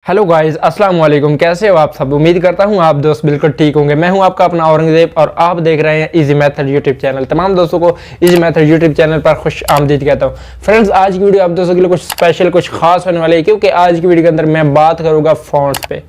Hello guys, अस्सलाम वालेकुम। कैसे हो आप सब? उम्मीद करता हूँ आप दोस्त बिल्कुल ठीक होंगे। मैं हूँ आपका अपना औरंगजेब और आप देख रहे हैं इजी मेथड यूट्यूब चैनल। तमाम दोस्तों को इजी मेथड यूट्यूब चैनल पर खुश आमदीद कहता हूँ। फ्रेंड्स, आज की वीडियो आप दोस्तों के लिए कुछ स्पेशल, कुछ खास होने वाली है, क्योंकि आज की वीडियो के अंदर मैं बात करूँगा फॉन्ट्स पे।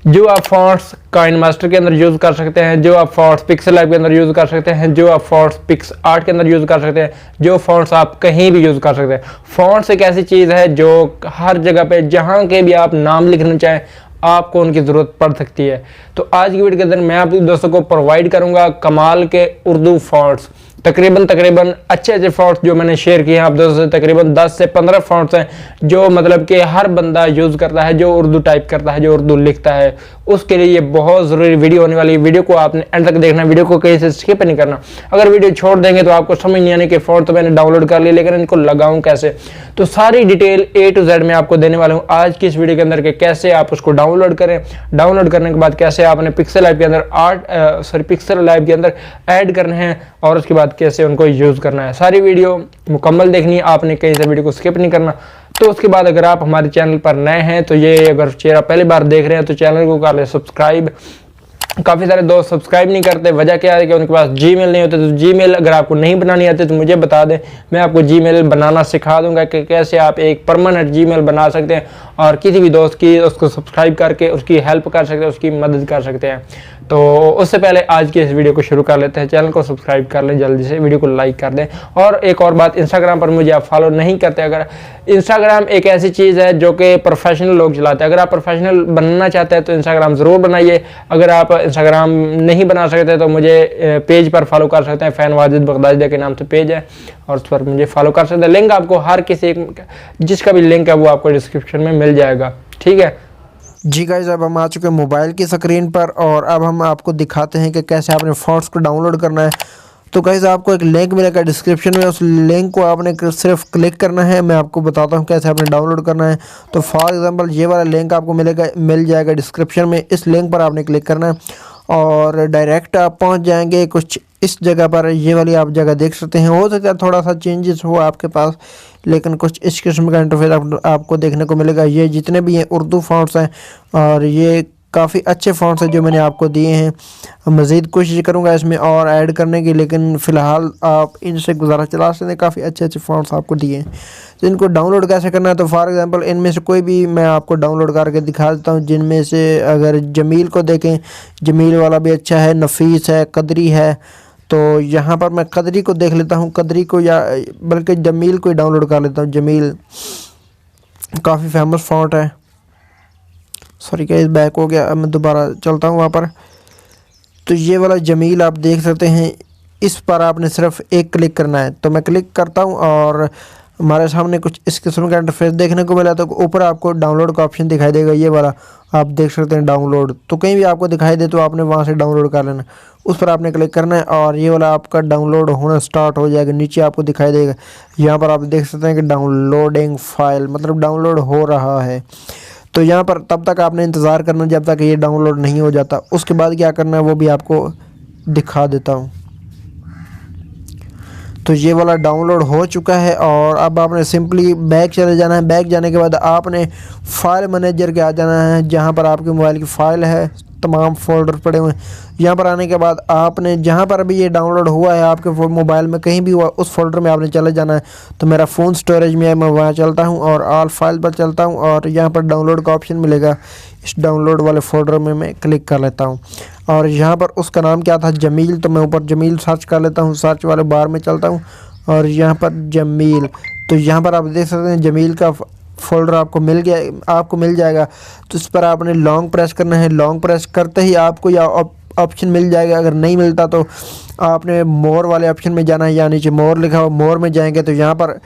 जो आप फॉन्ट्स काइनमास्टर के अंदर यूज़ कर सकते हैं, जो आप फॉन्ट्स पिक्सल लैब के अंदर यूज़ कर सकते हैं, जो आप फॉन्ट्स पिक्स आर्ट के अंदर यूज़ कर सकते हैं, जो फॉन्ट्स आप कहीं भी यूज़ कर सकते हैं। फॉन्ट्स एक ऐसी चीज़ है जो हर जगह पे जहाँ के भी आप नाम लिखना चाहें आपको उनकी ज़रूरत पड़ सकती है। तो आज की वीडियो के अंदर मैं आप दोस्तों को प्रोवाइड करूँगा कमाल के उर्दू फॉन्ट्स, तकरीबन अच्छे फॉन्ट्स जो मैंने शेयर किए हैं आप दोस्तों से। तकरीबन 10 से 15 फॉन्ट्स हैं जो मतलब कि हर बंदा यूज़ करता है, जो उर्दू टाइप करता है, जो उर्दू लिखता है, उसके लिए ये बहुत ज़रूरी वीडियो होने वाली है। वीडियो को आपने एंड तक देखना, वीडियो को कहीं से स्किप नहीं करना। अगर वीडियो छोड़ देंगे तो आपको समझ नहीं आने के फॉन्ट तो मैंने डाउनलोड कर लिए, लेकिन इनको लगाऊं कैसे, तो सारी डिटेल A to Z मैं आपको देने वाला हूँ आज की इस वीडियो के अंदर, के कैसे आप उसको डाउनलोड करें, डाउनलोड करने के बाद कैसे आपने पिक्सल लैब के अंदर पिक्सल लैब के अंदर ऐड करने हैं और उसके बाद कैसे उनको यूज़ करना है। सारी वीडियो मुकम्मल देखनी है आपने, कहीं से वीडियो को स्किप नहीं करना। तो उसके बाद अगर आप हमारे चैनल पर नए हैं तो ये अगर चेहरा पहली बार देख रहे हैं तो चैनल को कर ले सब्सक्राइब। काफ़ी सारे दोस्त सब्सक्राइब नहीं करते, वजह क्या है कि उनके पास जीमेल नहीं होते। तो जीमेल अगर आपको नहीं बनानी आती तो मुझे बता दें, मैं आपको जीमेल बनाना सिखा दूंगा कि कैसे आप एक परमानेंट जीमेल बना सकते हैं और किसी भी दोस्त की उसको सब्सक्राइब करके उसकी हेल्प कर सकते हैं, उसकी मदद कर सकते हैं। तो उससे पहले आज की इस वीडियो को शुरू कर लेते हैं। चैनल को सब्सक्राइब कर लें जल्दी से, वीडियो को लाइक कर दें। और एक और बात, इंस्टाग्राम पर मुझे आप फॉलो नहीं करते, अगर इंस्टाग्राम एक ऐसी चीज़ है जो कि प्रोफेशनल लोग चलाते हैं। अगर आप प्रोफेशनल बनना चाहते हैं तो इंस्टाग्राम ज़रूर बनाइए। अगर आप इंस्टाग्राम नहीं बना सकते तो मुझे पेज पर फॉलो कर सकते हैं। फ़ैन वाजिद बगदादी के नाम से पेज है और उस पर मुझे फॉलो कर सकते हैं। लिंक आपको हर किसी जिसका भी लिंक है वो आपको डिस्क्रिप्शन में मिल जाएगा, ठीक है जी गाइस, अब हम आ चुके हैं मोबाइल की स्क्रीन पर और अब हम आपको दिखाते हैं कि कैसे आपने फॉन्ट्स को डाउनलोड करना है। तो गाइस, आपको एक लिंक मिलेगा डिस्क्रिप्शन में, उस लिंक को आपने सिर्फ क्लिक करना है। मैं आपको बताता हूं कैसे आपने डाउनलोड करना है। तो फॉर एग्जांपल ये वाला लिंक आपको मिल जाएगा डिस्क्रिप्शन में। इस लिंक पर आपने क्लिक करना है और डायरेक्ट आप पहुंच जाएंगे कुछ इस जगह पर। ये वाली आप जगह देख सकते हैं। हो सकता है थोड़ा सा चेंजेस हो आपके पास, लेकिन कुछ इस किस्म का इंटरफेस आपको देखने को मिलेगा। ये जितने भी हैं उर्दू फॉन्ट्स हैं और ये काफ़ी अच्छे फॉन्ट्स हैं जो मैंने आपको दिए हैं। मज़ीद कोशिश करूंगा इसमें और ऐड करने की, लेकिन फ़िलहाल आप इनसे गुजारा चला सकते हैं। काफ़ी अच्छे फॉन्ट्स आपको दिए हैं। तो इनको डाउनलोड कैसे करना है, तो फॉर एग्जांपल इनमें से कोई भी मैं आपको डाउनलोड करके दिखा देता हूं। जिनमें से अगर जमील को देखें, जमील वाला भी अच्छा है, नफीस है, कदरी है। तो यहाँ पर मैं कदरी को देख लेता हूँ, कदरी को या बल्कि जमील को ही डाउनलोड कर लेता हूँ। जमील काफ़ी फेमस फॉन्ट है। सॉरी गाइस, बैक हो गया, अब मैं दोबारा चलता हूँ वहाँ पर। तो ये वाला जमील आप देख सकते हैं, इस पर आपने सिर्फ एक क्लिक करना है। तो मैं क्लिक करता हूँ और हमारे सामने कुछ इस किस्म का इंटरफेस देखने को मिला। तो ऊपर आपको डाउनलोड का ऑप्शन दिखाई देगा, ये वाला आप देख सकते हैं डाउनलोड। तो कहीं भी आपको दिखाई दे तो आपने वहाँ से डाउनलोड कर लेना, उस पर आपने क्लिक करना है और ये वाला आपका डाउनलोड होना स्टार्ट हो जाएगा। नीचे आपको दिखाई देगा, यहाँ पर आप देख सकते हैं कि डाउनलोडिंग फाइल, मतलब डाउनलोड हो रहा है। तो यहाँ पर तब तक आपने इंतज़ार करना जब तक ये डाउनलोड नहीं हो जाता। उसके बाद क्या करना है वो भी आपको दिखा देता हूँ। तो ये वाला डाउनलोड हो चुका है और अब आपने सिंपली बैक चले जाना है। बैक जाने के बाद आपने फ़ाइल मैनेजर के आ जाना है, जहाँ पर आपके मोबाइल की फ़ाइल है, तमाम फोल्डर पड़े हुए हैं। यहाँ पर आने के बाद आपने जहाँ पर भी ये डाउनलोड हुआ है आपके मोबाइल में कहीं भी हुआ, उस फोल्डर में आपने चले जाना है। तो मेरा फ़ोन स्टोरेज में है, मैं वहाँ चलता हूँ और ऑल फाइल पर चलता हूँ और यहाँ पर डाउनलोड का ऑप्शन मिलेगा। इस डाउनलोड वाले फोल्डर में मैं क्लिक कर लेता हूँ और यहाँ पर उसका नाम क्या था, जमील। तो मैं ऊपर जमील सर्च कर लेता हूँ, सर्च वाले बार में चलता हूँ और यहाँ पर जमील। तो यहाँ पर आप देख सकते हैं जमील का फोल्डर आपको मिल जाएगा। तो इस पर आपने लॉन्ग प्रेस करना है। लॉन्ग प्रेस करते ही आपको या ऑप्शन मिल जाएगा। अगर नहीं मिलता तो आपने मोर वाले ऑप्शन में जाना है, या नीचे मोर लिखा हो, मोर में जाएंगे तो यहाँ पर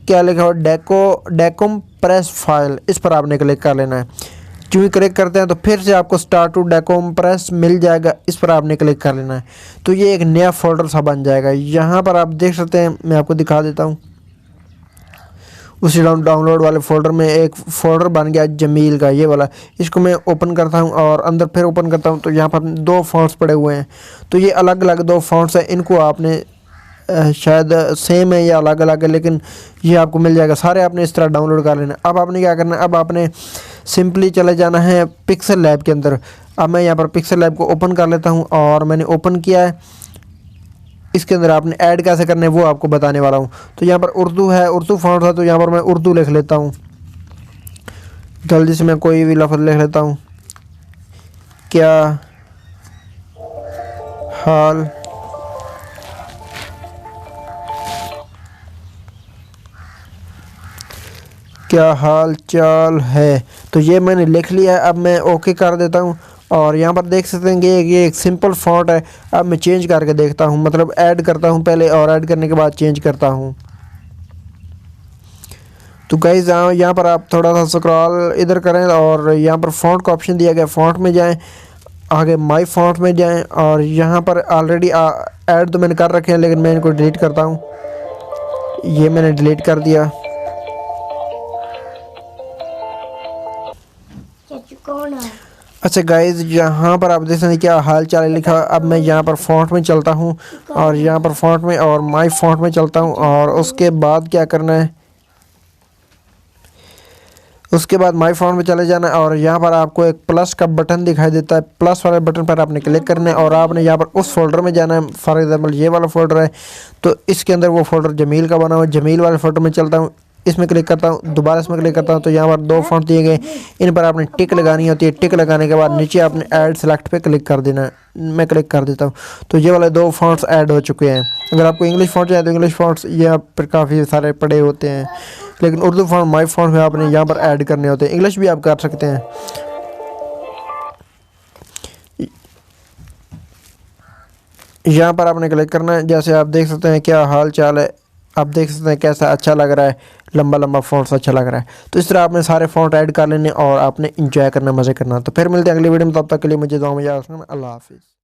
क्या लिखा हो, डेकोम प्रेस फाइल, इस पर आपने क्लिक कर लेना है। जो ही क्लिक करते हैं तो फिर से आपको स्टार्ट टू डेकोम्प्रेस मिल जाएगा, इस पर आपने क्लिक कर लेना है। तो ये एक नया फोल्डर सा बन जाएगा। यहाँ पर आप देख सकते हैं, मैं आपको दिखा देता हूँ। उसी डाउनलोड वाले फोल्डर में एक फ़ोल्डर बन गया जमील का, ये वाला। इसको मैं ओपन करता हूँ और अंदर फिर ओपन करता हूँ तो यहाँ पर दो फॉन्ट्स पड़े हुए हैं। तो ये अलग अलग दो फॉन्ट्स हैं, इनको आपने शायद सेम है या अलग अलग है, लेकिन ये आपको मिल जाएगा। सारे आपने इस तरह डाउनलोड कर लेना। अब आपने क्या करना है, अब आपने सिंपली चले जाना है पिक्सल लैब के अंदर। अब मैं यहाँ पर पिक्सल लैब को ओपन कर लेता हूँ और मैंने ओपन किया है। इसके अंदर आपने ऐड कैसे करना है वो आपको बताने वाला हूँ। तो यहाँ पर उर्दू है, उर्दू फॉन्ट है, तो यहाँ पर मैं उर्दू लिख लेता हूँ। जल्दी से मैं कोई भी लफ्ज़ लिख लेता हूँ। क्या हाल क्या हाल चाल है, तो ये मैंने लिख लिया है। अब मैं ओके कर देता हूँ और यहाँ पर देख सकते हैं कि ये एक सिंपल फॉन्ट है। अब मैं चेंज करके देखता हूँ, मतलब ऐड करता हूँ पहले और ऐड करने के बाद चेंज करता हूँ। तो गाइस यहाँ पर आप थोड़ा सा स्क्रॉल इधर करें और यहाँ पर फ़ॉन्ट का ऑप्शन दिया गया, फ़ॉन्ट में जाएं, आगे माय फ़ॉन्ट में जाएं और यहाँ पर ऑलरेडी ऐड तो मैंने कर रखे हैं, लेकिन मैं इनको डिलीट करता हूँ। ये मैंने डिलीट कर दिया। अच्छा गाइज, यहाँ पर आप देख सकते हैं क्या हाल चाल है लिखा। अब मैं यहाँ पर फ़ॉन्ट में चलता हूँ और यहाँ पर फ़ॉन्ट में और माय फ़ॉन्ट में चलता हूँ और उसके बाद क्या करना है, उसके बाद माय फ़ॉन्ट में चले जाना है और यहाँ पर आपको एक प्लस का बटन दिखाई देता है। प्लस वाले बटन पर आपने क्लिक करना है और आपने यहाँ पर उस फोल्डर में जाना है। फॉर एग्जांपल ये वाला फोल्डर है, तो इसके अंदर वो फोल्डर जमील का बना हुआ है। जमील वाले फोल्डर में चलता हूँ, इसमें क्लिक करता हूँ, दोबारा इसमें क्लिक करता हूँ, तो यहाँ पर दो फॉन्ट दिए गए, इन पर आपने टिक लगानी होती है। टिक लगाने के बाद नीचे आपने ऐड सेलेक्ट पे क्लिक कर देना है। मैं क्लिक कर देता हूँ, तो ये वाले दो फॉन्ट्स ऐड हो चुके हैं। अगर आपको इंग्लिश फॉन्ट चाहिए तो इंग्लिश फॉन्ट्स यहाँ पर काफ़ी सारे पड़े होते हैं, लेकिन उर्दू फॉन्ट माय फॉन्ट में आपने यहाँ पर ऐड करने होते हैं। इंग्लिश भी आप कर सकते हैं। यहाँ पर आपने क्लिक करना है। जैसे आप देख सकते हैं क्या हाल चाल है, आप देख सकते हैं कैसा अच्छा लग रहा है, लंबा लंबा फ़ॉन्ट्स अच्छा लग रहा है। तो इस तरह आपने सारे फ़ॉन्ट ऐड कर लेने और आपने इंजॉय करना, मज़े करना। तो फिर मिलते हैं अगली वीडियो में, तब तक के लिए मुझे दुआ में याद रखना। अल्लाह हाफिज़।